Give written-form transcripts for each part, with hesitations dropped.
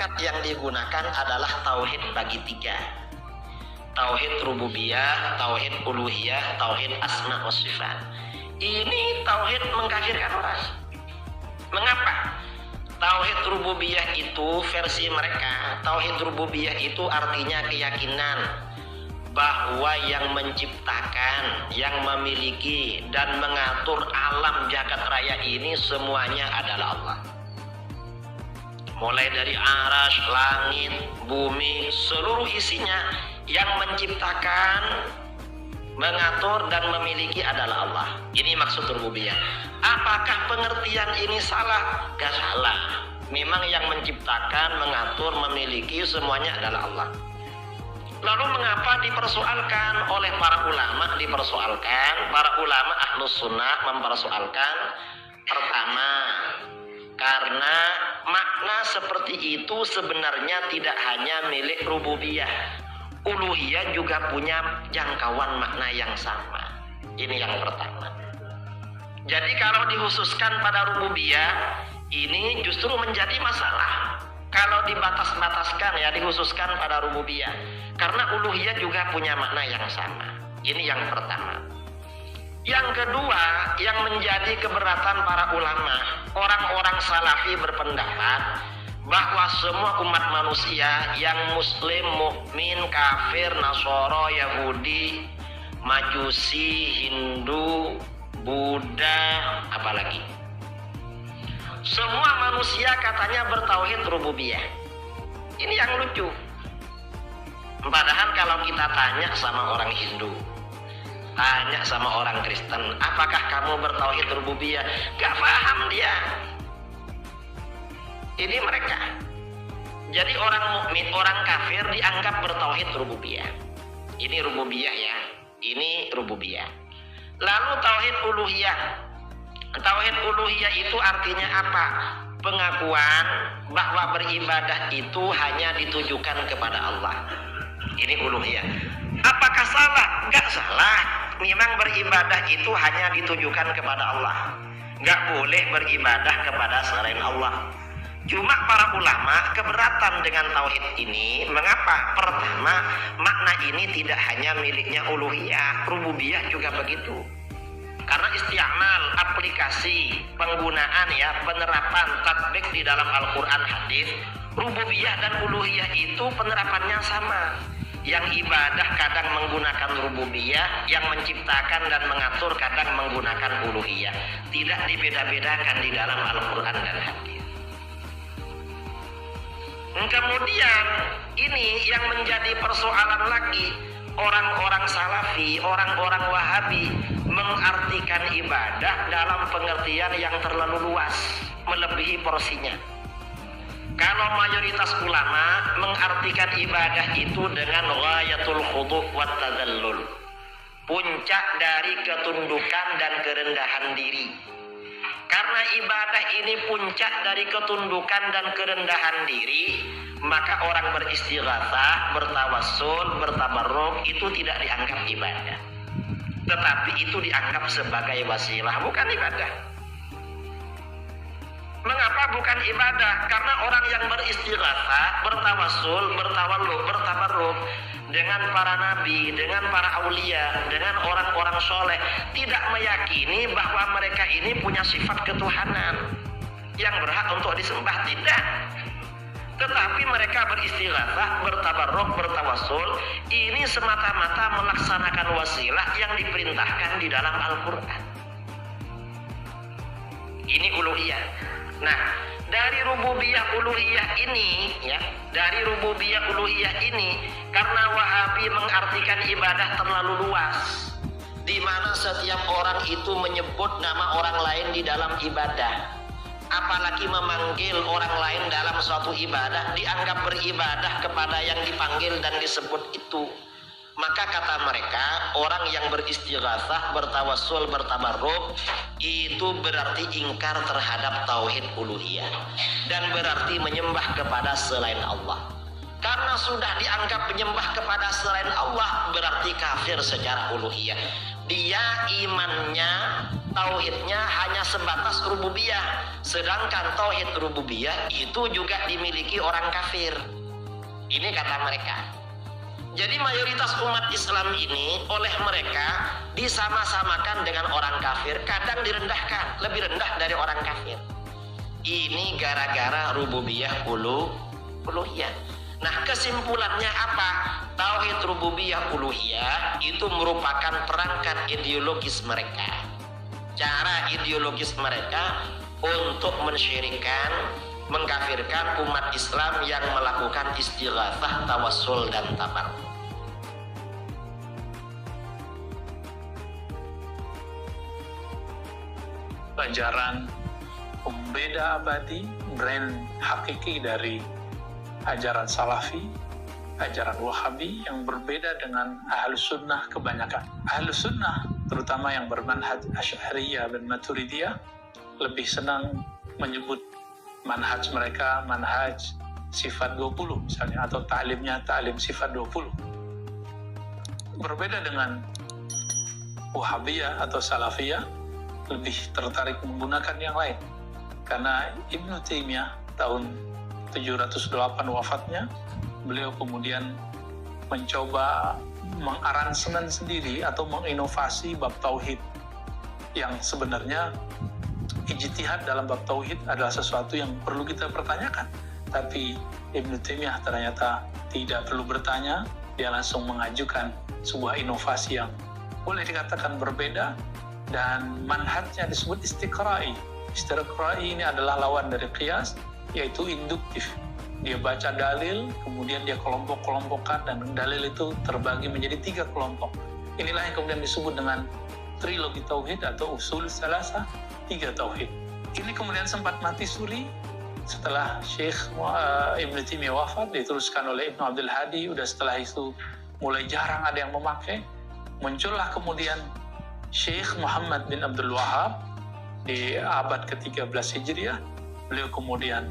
hakikat yang digunakan adalah tauhid bagi tiga. Tauhid rububiyah, tauhid uluhiyah, tauhid asma wa sifat. Ini tauhid mengkafirkan orang. Mengapa? Tauhid rububiyah itu versi mereka. Tauhid rububiyah itu artinya keyakinan bahwa yang menciptakan, yang memiliki dan mengatur alam jagat raya ini semuanya adalah Allah. Mulai dari aras, langit, bumi, seluruh isinya yang menciptakan, mengatur dan memiliki adalah Allah. Ini maksud rububiyah. Apakah pengertian ini salah? Gak salah. Memang yang menciptakan, mengatur, memiliki semuanya adalah Allah. Lalu mengapa dipersoalkan oleh para ulama? Para ulama ahlus sunnah mempersoalkan. Pertama, karena makna seperti itu sebenarnya tidak hanya milik rububiyah. Uluhiyah juga punya jangkauan makna yang sama. Ini yang pertama. Jadi kalau dikhususkan pada rububiyah, ini justru menjadi masalah. Kalau dibatas-bataskan ya, dikhususkan pada rububiyah. Karena uluhiyah juga punya makna yang sama. Ini yang pertama. Yang kedua, yang menjadi keberatan para ulama, orang-orang salafi berpendapat bahwa semua umat manusia yang muslim, mukmin, kafir, nasoro, Yahudi, Majusi, Hindu, Buddha, apalagi semua manusia katanya bertauhid rububiyah. Ini yang lucu. Padahal kalau kita tanya sama orang Hindu, tanya sama orang Kristen, apakah kamu bertauhid rububiyah? Gak paham dia. Ini mereka. Jadi orang mukmin, orang kafir dianggap bertauhid rububiyah. Ini rububiyah ya. Ini rububiyah. Lalu tauhid uluhiyah. Tauhid uluhiyah itu artinya apa? Pengakuan bahwa beribadah itu hanya ditujukan kepada Allah. Ini uluhiyah. Apakah salah? Enggak salah. Memang beribadah itu hanya ditujukan kepada Allah. Enggak boleh beribadah kepada selain Allah. Cuma para ulama keberatan dengan tauhid ini. Mengapa? Pertama, makna ini tidak hanya miliknya uluhiyah, rububiyah juga begitu. Karena isti'mal, aplikasi, penggunaan ya, penerapan, tatbik di dalam Al-Quran, hadis, rububiyah dan uluhiyah itu penerapannya sama. Yang ibadah kadang menggunakan rububiyah, yang menciptakan dan mengatur kadang menggunakan uluhiyah. Tidak dibeda-bedakan di dalam Al-Quran dan hadis. Kemudian ini yang menjadi persoalan lagi. Orang-orang salafi, orang-orang wahabi mengartikan ibadah dalam pengertian yang terlalu luas, melebihi porsinya. Kalau mayoritas ulama mengartikan ibadah itu dengan ghayatul khudu' wat tadallul, puncak dari ketundukan dan kerendahan diri. Karena ibadah ini puncak dari ketundukan dan kerendahan diri, maka orang beristighatsah, bertawassul, bertabarruk itu tidak dianggap ibadah. Tetapi itu dianggap sebagai wasilah, bukan ibadah. Mengapa bukan ibadah? Karena orang yang beristighatsah, bertawassul, bertawalluq, bertabarruk dengan para nabi, dengan para aulia, dengan orang-orang soleh, tidak meyakini bahwa mereka ini punya sifat ketuhanan yang berhak untuk disembah, tidak. Tetapi mereka beristighatsah, bertabarruk, bertawassul, ini semata-mata melaksanakan wasilah yang diperintahkan di dalam Al-Quran. Ini uluhiyah. Nah, dari rububiyah uluhiyah ini ya, dari rububiyah uluhiyah ini, karena Wahabi mengartikan ibadah terlalu luas, di mana setiap orang itu menyebut nama orang lain di dalam ibadah, apalagi memanggil orang lain dalam suatu ibadah, dianggap beribadah kepada yang dipanggil dan disebut itu. Maka kata mereka, orang yang beristighatsah, bertawassul, bertabarruk itu berarti ingkar terhadap tauhid uluhiyah dan berarti menyembah kepada selain Allah. Karena sudah dianggap menyembah kepada selain Allah berarti kafir secara uluhiyah. Dia imannya tauhidnya hanya sebatas rububiyah, sedangkan tauhid rububiyah itu juga dimiliki orang kafir. Ini kata mereka. Jadi mayoritas umat Islam ini oleh mereka disama-samakan dengan orang kafir, kadang direndahkan, lebih rendah dari orang kafir. Ini gara-gara rububiyah uluhiyah. Nah, kesimpulannya apa? Tauhid rububiyah uluhiyah itu merupakan perangkat ideologis mereka. Cara ideologis mereka untuk mensyirikkan, mengkafirkan umat Islam yang melakukan istighatsah, tawassul dan tabarruk. Ajaran pembeda abadi, brand hakiki dari ajaran salafi, ajaran wahabi yang berbeda dengan ahlus sunnah kebanyakan. Ahlus sunnah, terutama yang bermanhaj asy'ariyah dan maturidiyah, lebih senang menyebut manhaj mereka manhaj sifat 20 misalnya, atau ta'limnya ta'lim sifat 20. Berbeda dengan wahabiyah atau salafiyah, lebih tertarik menggunakan yang lain. Karena Ibnu Taimiyah tahun 708 wafatnya, beliau kemudian mencoba mengaransemen sendiri atau menginovasi bab tauhid, yang sebenarnya ijtihad dalam bab tauhid adalah sesuatu yang perlu kita pertanyakan. Tapi Ibnu Taimiyah ternyata tidak perlu bertanya, dia langsung mengajukan sebuah inovasi yang boleh dikatakan berbeda, dan manhajnya disebut istiqra'i. Istiqra'i ini adalah lawan dari qiyas, yaitu induktif. Dia baca dalil, kemudian dia kelompok-kelompokkan, dan dalil itu terbagi menjadi 3 kelompok. Inilah yang kemudian disebut dengan trilogi tauhid atau usul salasa, 3 tauhid. Ini kemudian sempat mati suri setelah Syekh Ibnu Taimiyah wafat, diteruskan oleh Ibnu Abdul Hadi. Udah setelah itu mulai jarang ada yang memakai. Muncullah kemudian Syekh Muhammad bin Abdul Wahab di abad ke-13 Hijriah. Beliau kemudian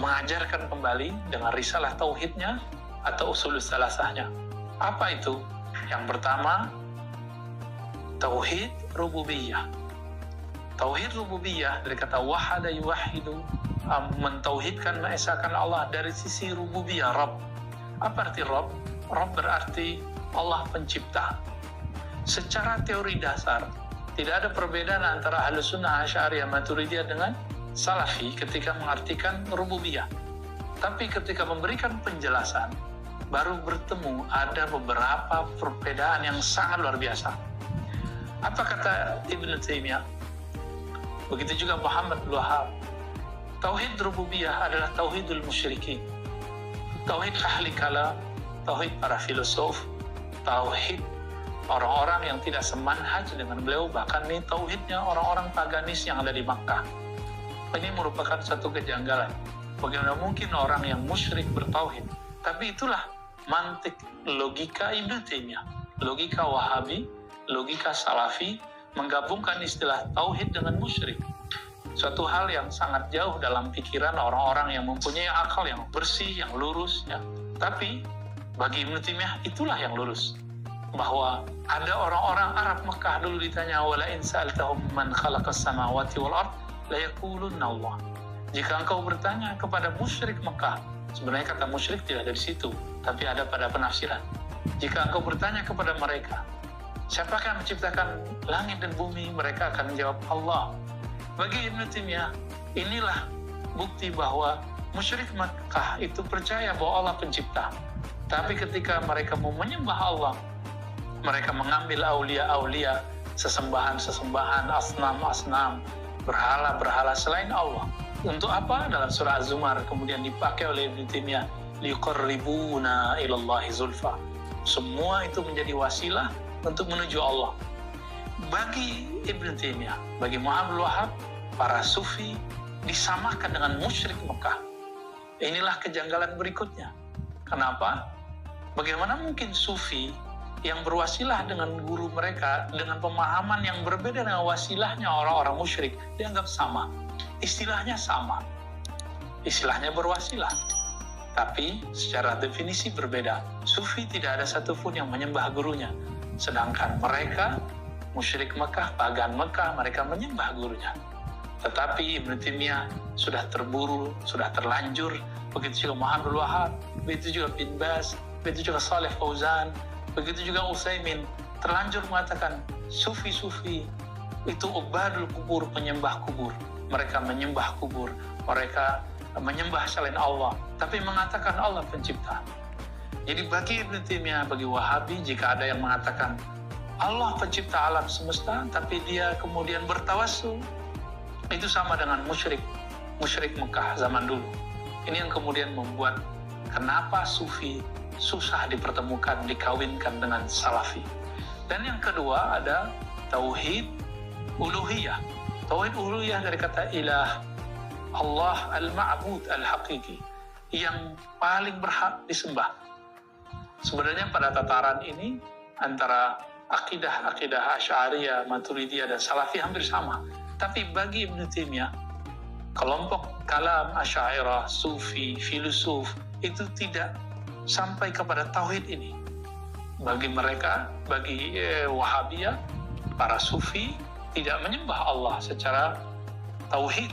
mengajarkan kembali dengan risalah tauhidnya atau usul salasahnya. Apa itu? Yang pertama, tauhid rububiyah. Tauhid rububiyah dari kata wahada yuwahidu, mentauhidkan, mengesahkan Allah dari sisi rububiyah, Rabb. Apa arti Rabb? Rabb berarti Allah pencipta. Secara teori dasar, tidak ada perbedaan antara Ahlus Sunnah Asy'ariyah Maturidiyah dengan Salafi ketika mengartikan rububiyah. Tapi ketika memberikan penjelasan, baru bertemu ada beberapa perbedaan yang sangat luar biasa. Apa kata Ibnu Taimiyah? Begitu juga Muhammad bin Wahab. Tauhid rububiyah adalah tauhidul musyrikin. Tauhid ahli kalam, tauhid para filosof, tauhid orang-orang yang tidak semanhaj dengan beliau, bahkan ini tauhidnya orang-orang paganis yang ada di Makkah. Ini merupakan satu kejanggalan. Bagaimana mungkin orang yang musyrik bertauhid? Tapi itulah mantik logika Ibnu Taimiyah, logika Wahabi, logika Salafi, menggabungkan istilah tauhid dengan musyrik. Suatu hal yang sangat jauh dalam pikiran orang-orang yang mempunyai akal yang bersih, yang lurus, ya. Tapi bagi Ibnu Taimiyah itulah yang lurus. Bahwa ada orang-orang Arab Mekah dulu ditanya, wala in sa'altahum man khalaqas samawati wal ard la yaqulunna Allah. Jika engkau bertanya kepada musyrik Mekah, sebenarnya kata musyrik tidak ada di situ, tapi ada pada penafsiran. Jika engkau bertanya kepada mereka, siapakah yang menciptakan langit dan bumi? Mereka akan menjawab Allah. Bagi Ibnu Taimiyah, inilah bukti bahwa musyrik Mekah itu percaya bahwa Allah pencipta. Tapi ketika mereka mau menyembah Allah, mereka mengambil aulia-aulia, sesembahan-sesembahan, asnam-asnam, berhala-berhala selain Allah. Untuk apa? Dalam surah Az-Zumar kemudian dipakai oleh Ibnu Taimiyah, liqarribuna ilallahi zulfa. Semua itu menjadi wasilah untuk menuju Allah. Bagi Ibnu Taimiyah, bagi Muhammad bin Wahab, para sufi disamakan dengan musyrik Mekah. Inilah kejanggalan berikutnya. Kenapa? Bagaimana mungkin sufi yang berwasilah dengan guru mereka dengan pemahaman yang berbeda dengan wasilahnya orang-orang musyrik dianggap sama? Istilahnya sama. Istilahnya berwasilah. Tapi secara definisi berbeda. Sufi tidak ada satupun yang menyembah gurunya. Sedangkan mereka musyrik Mekah, pagan Mekah, mereka menyembah gurunya. Tetapi Ibnu Taimiyah sudah terburu, sudah terlanjur, begitu juga Muhammad Wahab, begitu juga bin Baz, begitu juga Saleh Fauzan, begitu juga Utsaimin, terlanjur mengatakan sufi-sufi itu ubadul kubur, penyembah kubur. Mereka menyembah kubur, mereka menyembah selain Allah, tapi mengatakan Allah pencipta. Jadi bagi Ibnu Taimiyah, bagi Wahabi, jika ada yang mengatakan Allah pencipta alam semesta, tapi dia kemudian bertawassul, itu sama dengan musyrik Mekah zaman dulu. Ini yang kemudian membuat kenapa sufi susah dipertemukan, dikawinkan dengan salafi. Dan yang kedua ada tauhid uluhiyah. Tauhid uluhiyah dari kata ilah, Allah al-ma'bud al-haqiqi, yang paling berhak disembah. Sebenarnya pada tataran ini antara akidah Asy'ariyah, Maturidiyah dan Salafi hampir sama. Tapi bagi Ibnu Taimiyah, kelompok kalam Asy'ariyah, Sufi, filosof itu tidak sampai kepada tauhid ini. Bagi mereka, bagi Wahabiyah, para Sufi tidak menyembah Allah secara tauhid,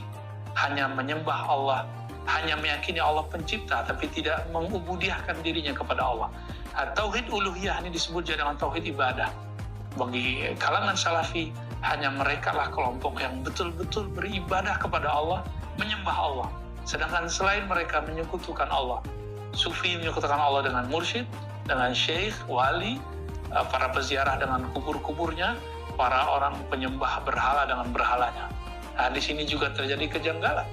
hanya menyembah Allah, hanya meyakini Allah pencipta, tapi tidak mengubudiahkan dirinya kepada Allah. Tauhid uluhiyah ini disebut dengan tauhid ibadah. Bagi kalangan Salafi, hanya mereka lah kelompok yang betul-betul beribadah kepada Allah, menyembah Allah. Sedangkan selain mereka menyekutukan Allah. Sufi menyekutukan Allah dengan mursyid, dengan syekh, wali, para peziarah dengan kubur-kuburnya, para orang penyembah berhala dengan berhalanya. Nah, di sini juga terjadi kejanggalan.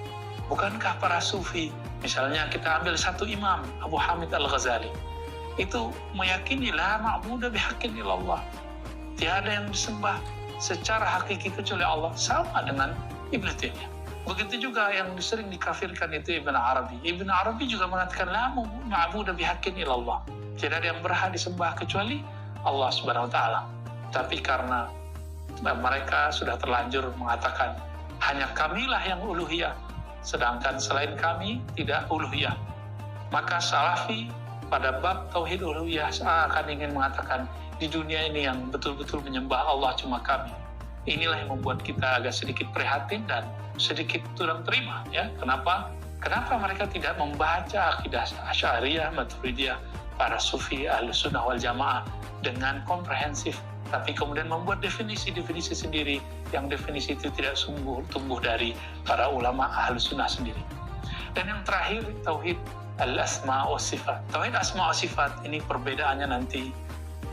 Bukankah para sufi, misalnya kita ambil satu imam, Abu Hamid Al-Ghazali, itu meyakini la ma'budu bihaqqin illallah. Tiada yang disembah secara hakiki kecuali Allah, sama dengan Ibnu Taimiyah. Begitu juga yang sering dikafirkan itu Ibn Arabi. Ibn Arabi juga mengatakan la ma'budu bihaqqin illallah. Tidak ada yang berhak disembah kecuali Allah Subhanahu wa taala. Tapi karena mereka sudah terlanjur mengatakan hanya kamilah yang uluhiyah, sedangkan selain kami tidak uluhiyah, maka Salafi pada bab tauhid uluhiyah akan ingin mengatakan di dunia ini yang betul-betul menyembah Allah cuma kami. Inilah yang membuat kita agak sedikit prihatin dan sedikit kurang terima, ya. Kenapa mereka tidak membaca akidah Asy'ariyah, Maturidiyah, para Sufi, Ahlus Sunnah wal Jamaah dengan komprehensif, tapi kemudian membuat definisi-definisi sendiri yang definisi itu tidak tumbuh dari para ulama Ahlus Sunnah sendiri. Dan yang terakhir, tauhid al-asma wa sifat. Tauhid asma wa sifat ini perbedaannya nanti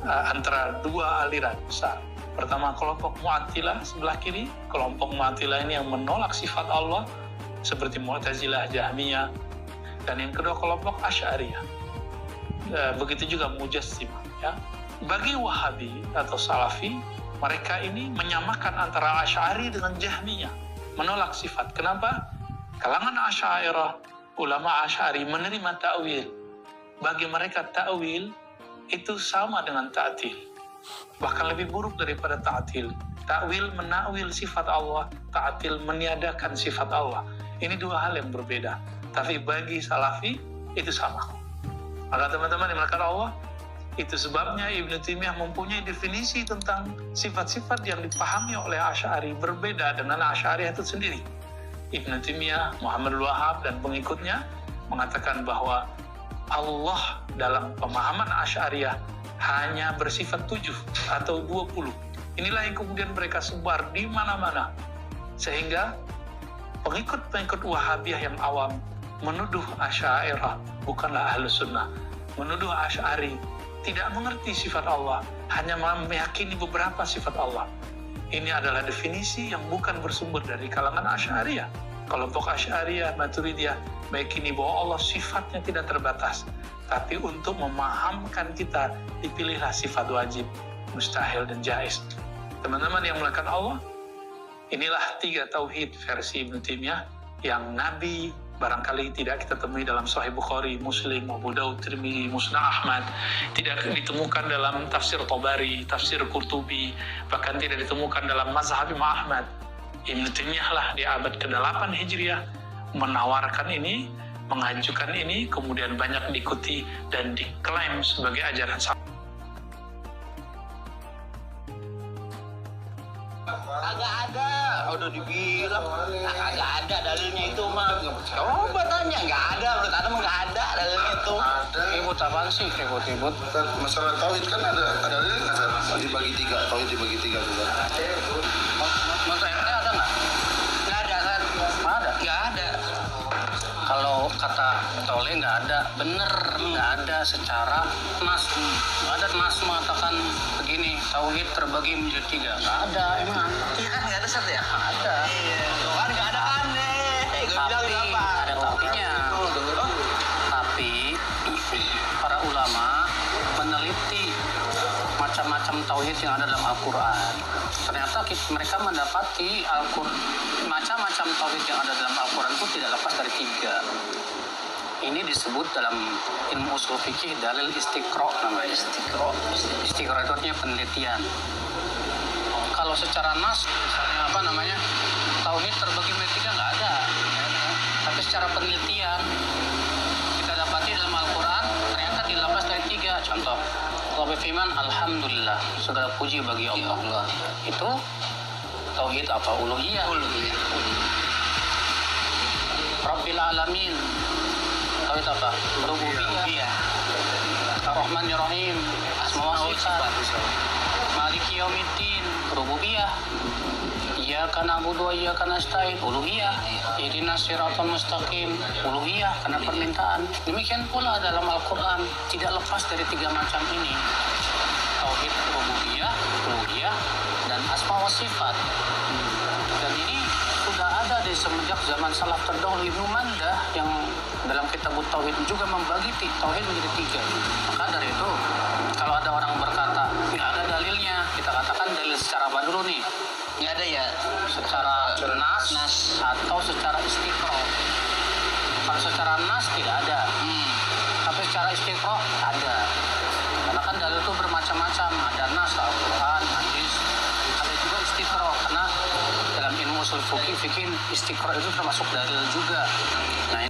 antara dua aliran besar. Pertama, kelompok Mu'attilah sebelah kiri. Kelompok Mu'attilah ini yang menolak sifat Allah seperti Mu'tazilah, Jahmiyah. Dan yang kedua, kelompok Asy'ariyah. Begitu juga Mujassimah, ya. Bagi Wahabi atau Salafi, mereka ini menyamakan antara Asy'ari dengan Jahmiyah, menolak sifat. Kenapa? Kalangan Asy'ariyah, ulama Asy'ari menerima ta'wil. Bagi mereka ta'wil itu sama dengan ta'til, bahkan lebih buruk daripada ta'til. Ta'wil menakwil sifat Allah, ta'til meniadakan sifat Allah. Ini dua hal yang berbeda. Tapi bagi Salafi itu sama. Maka teman-teman yang melakukan Allah, itu sebabnya Ibnu Taimiyah mempunyai definisi tentang sifat-sifat yang dipahami oleh Asy'ari berbeda dengan Asy'ariyah itu sendiri. Ibnu Taimiyah, Muhammad Wahab dan pengikutnya mengatakan bahwa Allah dalam pemahaman Asy'ariyah hanya bersifat 7 atau 20. Inilah yang kemudian mereka sebar di mana-mana. Sehingga pengikut-pengikut Wahabiyah yang awam menuduh Asy'ariyah bukanlah Ahlus Sunnah, menuduh Asy'ari tidak mengerti sifat Allah, hanya meyakini beberapa sifat Allah. Ini adalah definisi yang bukan bersumber dari kalangan Asy'ariyah. Kelompok Asy'ariyah, Maturidiyah meyakini bahwa Allah sifatnya tidak terbatas. Tapi untuk memahamkan kita, dipilihlah sifat wajib, mustahil, dan jaiz. Teman-teman yang melakukan Allah, inilah 3 tauhid versi Ibnu Taimiyah yang Nabi barangkali tidak kita temui dalam Sahih Bukhari, Muslim, Abu Daud, Tirmidzi, Musnad Ahmad, tidak ditemukan dalam tafsir Tabari, tafsir Qurtubi, bahkan tidak ditemukan dalam mazhab Imam Ahmad. Ibnu Taimiyah lah di abad ke-8 Hijriah menawarkan ini, mengajukan ini, kemudian banyak diikuti dan diklaim sebagai ajaran udah dibilang nggak ada dalilnya itu mah. Coba tanya, nggak ada, menurut Anda nggak ada dalilnya itu. Ribut apaan sih? Ribut-ribut. Masalah tauhid kan ada dalilnya nggak, Ustaz? Dibagi tiga, tauhid dibagi tiga juga. Menurut ente ada nggak? Nggak ada kan? Ada. Nggak ada. Kalau kata Tole nggak ada, bener nggak ada secara nas. Nggak ada nas mengatakan begini, tauhid terbagi menjadi tiga. Nggak ada emang. Iya kan nggak ada Sat ya? Ada. Iya. Kan nggak ada aneh. Gue bilang Tapi apa? ada tapinya. Tapi para ulama meneliti macam-macam tauhid yang ada dalam Al-Quran. Ternyata mereka mendapati macam-macam tauhid yang ada dalam Al-Quran itu tidak lepas dari tiga. Ini disebut dalam ilmu usul fikih dalil istiqro namanya. Istiqro itu artinya penelitian. Kalau secara nas, misalnya apa namanya, tauhid terbagi menjadi tiga nggak ada. Tapi secara penelitian kita dapati dalam Al-Quran ternyata dilepas dari tiga. Contoh, Allah berfirman, Alhamdulillah, segala puji bagi Allah. Itu tauhid apa? Uluhiyah. Rabbil alamin, tauhid apa? Rububiyah. Ar-Rahmanir Rahim, asma wa sifat. Maliki yaumiddin, rububiyah. Iyyaka na'budu wa iyyaka nasta'in, uluhiyah. Ihdinas siratal mustaqim, uluhiyah, karena permintaan. Demikian pula dalam Al-Quran tidak lepas dari tiga macam ini. Tauhid rububiyah, uluhiyah, dan asma wa sifat. Dan ini sudah ada di semenjak zaman salaf terdahulu. Ibnu Mandah yang dalam kitab Tauhid juga membagi tauhid menjadi tiga. Maka dari itu, kalau ada orang berkata nggak ada dalilnya, kita katakan dalil secara apa dulu nih? Nggak ada ya. Secara nas atau secara istiqro. Kalau secara nas tidak ada, tapi secara istiqro ada. Karena kan dalil itu bermacam-macam, ada nas, Al-Quran, hadis, ada juga istiqro. Karena dalam ilmu usul fikih istiqro itu termasuk dalil juga. Nah